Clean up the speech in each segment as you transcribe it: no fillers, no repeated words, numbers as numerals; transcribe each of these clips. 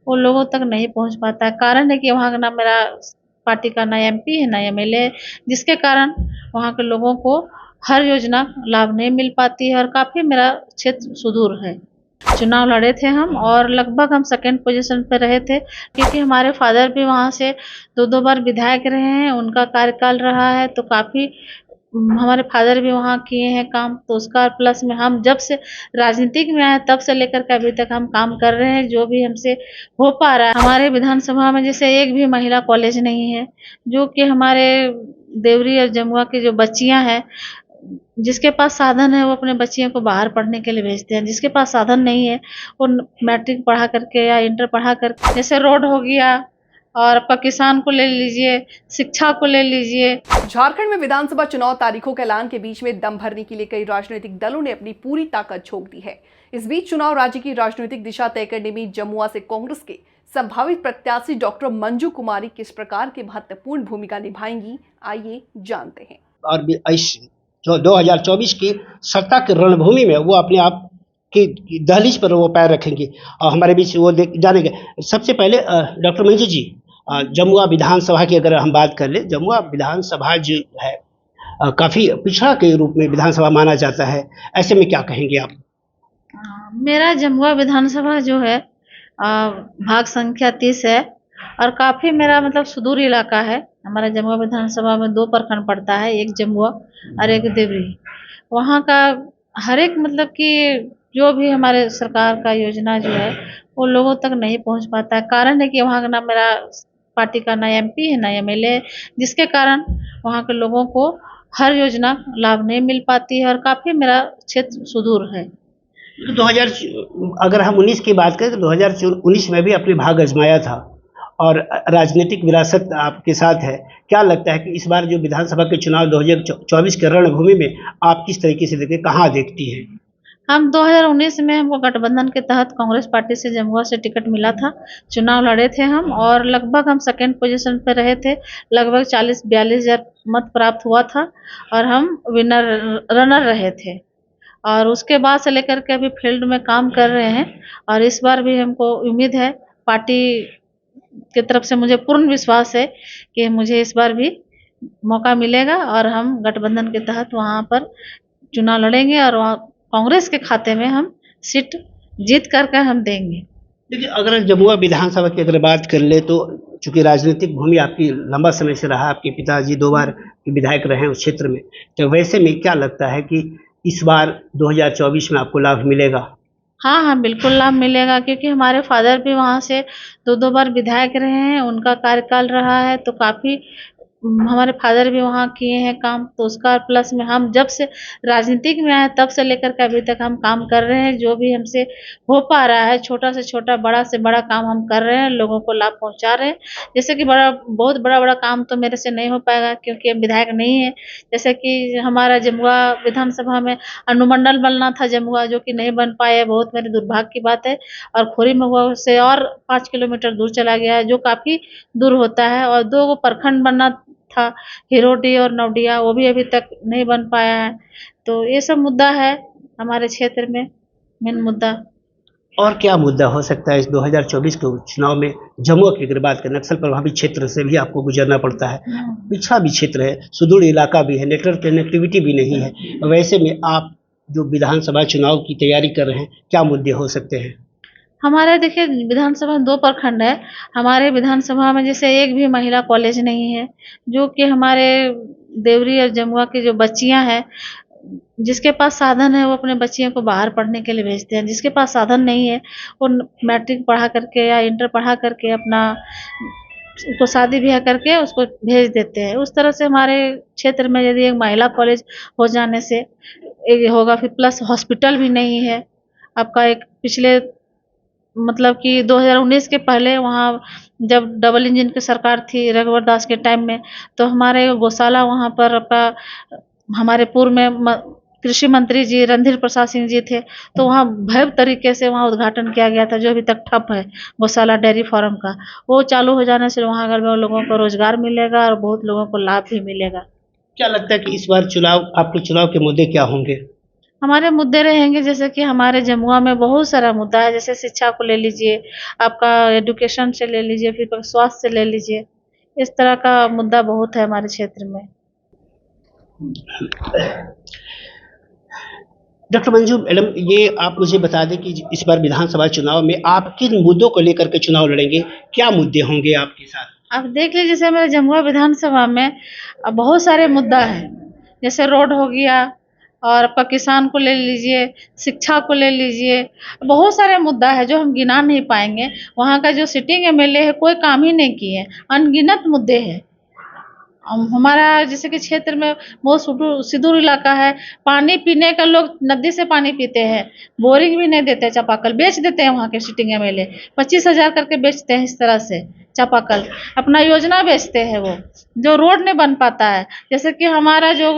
वो लोगों तक नहीं पहुंच पाता है। कारण है कि वहाँ का ना मेरा पार्टी का ना एमपी है ना एमएलए है, जिसके कारण वहाँ के लोगों को हर योजना लाभ नहीं मिल पाती है और काफी मेरा क्षेत्र सुदूर है। चुनाव लड़े थे हम और लगभग हम सेकंड पोजीशन पे रहे थे, क्योंकि हमारे फादर भी वहाँ से दो दो बार विधायक रहे हैं, उनका कार्यकाल रहा है तो काफी हमारे फादर भी वहाँ किए हैं काम, तो उसका प्लस में हम जब से राजनीतिक में आए तब से लेकर के अभी तक हम काम कर रहे हैं। जो भी हमसे हो पा रहा है, हमारे विधानसभा में जैसे एक भी महिला कॉलेज नहीं है, जो कि हमारे देवरी और जमुआ की जो बच्चियां हैं, जिसके पास साधन है वो अपने बच्चियों को बाहर पढ़ने के लिए भेजते हैं, जिसके पास साधन नहीं है वो मैट्रिक पढ़ा करके या इंटर पढ़ा करके, जैसे रोड हो गया और आपका किसान को ले लीजिए, शिक्षा को ले लीजिए। झारखंड में विधानसभा चुनाव तारीखों के ऐलान के बीच में दम भरने के लिए कई राजनीतिक दलों ने अपनी पूरी ताकत झोंक दी है। इस बीच चुनाव राज्य की राजनीतिक दिशा तय करने में जमुआ से कांग्रेस के संभावित प्रत्याशी डॉक्टर मंजू कुमारी किस प्रकार की महत्वपूर्ण भूमिका निभाएंगी, आइए जानते हैं। और इस जो 2024 की सत्ता की रणभूमि में वो अपने आप की दहलीज पर वो पैर रखेंगे और हमारे बीच वो जानेंगे। सबसे पहले डॉक्टर मंजू जी, जमुआ विधानसभा की अगर हम बात कर ले, जमुआ विधानसभा जो है काफ़ी पिछड़ा के रूप में विधानसभा माना जाता है, ऐसे में क्या कहेंगे आप? मेरा जमुआ विधानसभा जो है भाग संख्या 30 है और काफ़ी मेरा मतलब सुदूर इलाका है। हमारा जमुआ विधानसभा में 2 प्रखंड पड़ता है, एक जमुआ और एक देवरी। वहाँ का हर एक मतलब कि जो भी हमारे सरकार का योजना जो है वो लोगों तक नहीं पहुँच पाता है। कारण है कि वहाँ का ना मेरा पार्टी का ना एमपी है ना एमएलए है, जिसके कारण वहाँ के लोगों को हर योजना लाभ नहीं मिल पाती है और काफ़ी मेरा क्षेत्र सुदूर है। 2000 अगर हम 19 की बात करें तो 2019 में भी अपने भाग आजमाया था और राजनीतिक विरासत आपके साथ है। क्या लगता है कि इस बार जो विधानसभा के चुनाव 2024 के रणभूमि में आप किस तरीके से देखते, कहाँ देखती हैं? हम 2019 में हमको गठबंधन के तहत कांग्रेस पार्टी से जमुआ से टिकट मिला था। चुनाव लड़े थे हम और लगभग हम सेकंड पोजीशन पे रहे थे। लगभग 40-42 हज़ार मत प्राप्त हुआ था और हम रनर रहे थे। और उसके बाद से लेकर के अभी फील्ड में काम कर रहे हैं और इस बार भी हमको उम्मीद है, पार्टी की तरफ से मुझे पूर्ण विश्वास है कि मुझे इस बार भी मौका मिलेगा और हम गठबंधन के तहत वहाँ पर चुनाव लड़ेंगे और वहाँ कांग्रेस के खाते में हम सीट जीत करके हम देंगे। देखिए, अगर जमुआ विधानसभा की अगर बात कर ले तो चूंकि राजनीतिक भूमि आपकी लंबा समय से रहा, आपके पिताजी 2 बार विधायक रहे हैं उस क्षेत्र में, तो वैसे में क्या लगता है कि इस बार 2024 में आपको लाभ मिलेगा? हाँ हाँ, बिल्कुल लाभ मिलेगा, क्योंकि हमारे फादर भी वहाँ से दो दो बार विधायक रहे हैं, उनका कार्यकाल रहा है तो काफ़ी हमारे फादर भी वहाँ किए हैं काम, तो उसका प्लस में हम जब से राजनीतिक में आए तब से लेकर के अभी तक हम काम कर रहे हैं। जो भी हमसे हो पा रहा है, छोटा से छोटा बड़ा से बड़ा काम हम कर रहे हैं, लोगों को लाभ पहुँचा रहे हैं। जैसे कि बहुत बड़ा काम तो मेरे से नहीं हो पाएगा क्योंकि अब विधायक नहीं है। जैसे कि हमारा जमुआ विधानसभा में अनुमंडल बनना था जमुआ, जो कि नहीं बन पाया है, बहुत मेरे दुर्भाग्य की बात है। और खोरी महुआ से और 5 किलोमीटर दूर चला गया है, जो काफ़ी दूर होता है। और 2 प्रखंड बनना था, हिरोडी और नवडिया, वो भी अभी तक नहीं बन पाया है। तो ये सब मुद्दा है हमारे क्षेत्र में, मेन मुद्दा। और क्या मुद्दा हो सकता है इस 2024 के चुनाव में? जमुआ की अगर बात करें, नक्सल प्रभावित क्षेत्र से भी आपको गुजरना पड़ता है, पिछड़ा भी क्षेत्र है, सुदूर इलाका भी है, नेटवर्क कनेक्टिविटी भी नहीं है। वैसे में आप जो विधानसभा चुनाव की तैयारी कर रहे हैं, क्या मुद्दे हो सकते हैं? हमारे देखिए विधानसभा में 2 प्रखंड है। हमारे विधानसभा में जैसे एक भी महिला कॉलेज नहीं है, जो कि हमारे देवरी और जमुआ की जो बच्चियां हैं, जिसके पास साधन है वो अपने बच्चियों को बाहर पढ़ने के लिए भेजते हैं, जिसके पास साधन नहीं है वो मैट्रिक पढ़ा करके या इंटर पढ़ा करके अपना उसको शादी ब्याह करके उसको भेज देते हैं। उस तरह से हमारे क्षेत्र में यदि एक महिला कॉलेज हो जाने से ये होगा, फिर प्लस हॉस्पिटल भी नहीं है। आपका एक पिछले मतलब कि 2019 के पहले वहाँ जब डबल इंजन की सरकार थी रघुवर दास के टाइम में, तो हमारे गौशाला वहाँ पर आपका हमारे पूर्व में कृषि मंत्री जी रणधीर प्रसाद सिंह जी थे, तो वहाँ भव्य तरीके से वहाँ उद्घाटन किया गया था, जो अभी तक ठप है गौशाला डेयरी फार्म का। वो चालू हो जाने से वहाँ अगर लोगों को रोजगार मिलेगा और बहुत लोगों को लाभ भी मिलेगा। क्या लगता है कि इस बार आपके चुनाव के मुद्दे क्या होंगे? हमारे मुद्दे रहेंगे जैसे कि हमारे जमुआ में बहुत सारा मुद्दा है, जैसे शिक्षा को ले लीजिए, आपका एजुकेशन से ले लीजिए, फिर स्वास्थ्य से ले लीजिए, इस तरह का मुद्दा बहुत है हमारे क्षेत्र में। डॉक्टर मंजू मैडम, ये आप मुझे बता दें कि इस बार विधानसभा चुनाव में आप किन मुद्दों को लेकर के चुनाव लड़ेंगे, क्या मुद्दे होंगे आपके साथ? आप देख लीजिए, जैसे मेरे जमुआ विधानसभा में बहुत सारे मुद्दा है, जैसे रोड हो गया, और आपका किसान को ले लीजिए, शिक्षा को ले लीजिए, बहुत सारे मुद्दा है जो हम गिना नहीं पाएंगे। वहाँ का जो सिटिंग एमएलए है कोई काम ही नहीं किए, अनगिनत मुद्दे हैं। हमारा जैसे कि क्षेत्र में बहुत सुदूर इलाका है, पानी पीने का लोग नदी से पानी पीते हैं, बोरिंग भी नहीं देते, चापाकल बेच देते हैं। वहाँ के सिटिंग एमएलए 25,000 करके बेचते हैं, इस तरह से चापाकल अपना योजना बेचते हैं। वो जो रोड नहीं बन पाता है, जैसे कि हमारा जो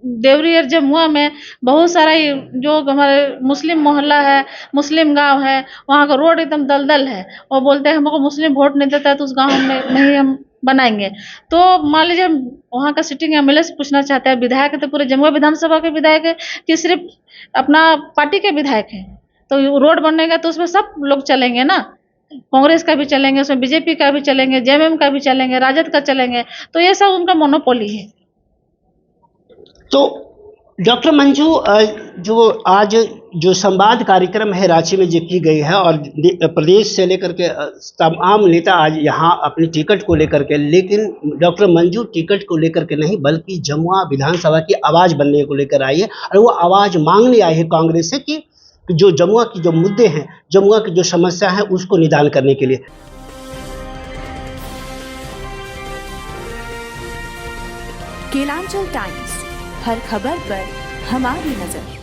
देवरी और जमुआ में बहुत सारा जो हमारे मुस्लिम मोहल्ला है, मुस्लिम गांव है, वहाँ का रोड एकदम दलदल है। वो बोलते हैं हमको मुस्लिम वोट नहीं देता है तो उस गांव में नहीं हम बनाएंगे। तो मान लीजिए वहाँ का सिटिंग एमएलए से पूछना चाहते हैं, विधायक है तो पूरे जमुआ विधानसभा के विधायक है कि सिर्फ अपना पार्टी के विधायक है? तो रोड बनेगा तो उसमें सब लोग चलेंगे ना, कांग्रेस का भी चलेंगे, उसमें बीजेपी का भी चलेंगे, जेएमएम का भी चलेंगे, राजद का चलेंगे, तो ये सब उनका मोनोपोली है। तो डॉक्टर मंजू, जो आज जो संवाद कार्यक्रम है रांची में जो की गई है, और प्रदेश से लेकर के तमाम नेता आज यहाँ अपनी टिकट को लेकर के, लेकिन डॉक्टर मंजू टिकट को लेकर के नहीं बल्कि जमुआ विधानसभा की आवाज़ बनने को लेकर आई है, और वो आवाज़ मांगने आई है कांग्रेस से कि जो जमुआ की जो मुद्दे हैं, जमुआ की जो समस्या है उसको निदान करने के लिए। केलांचल टाइम्स, हर खबर पर हमारी नजर।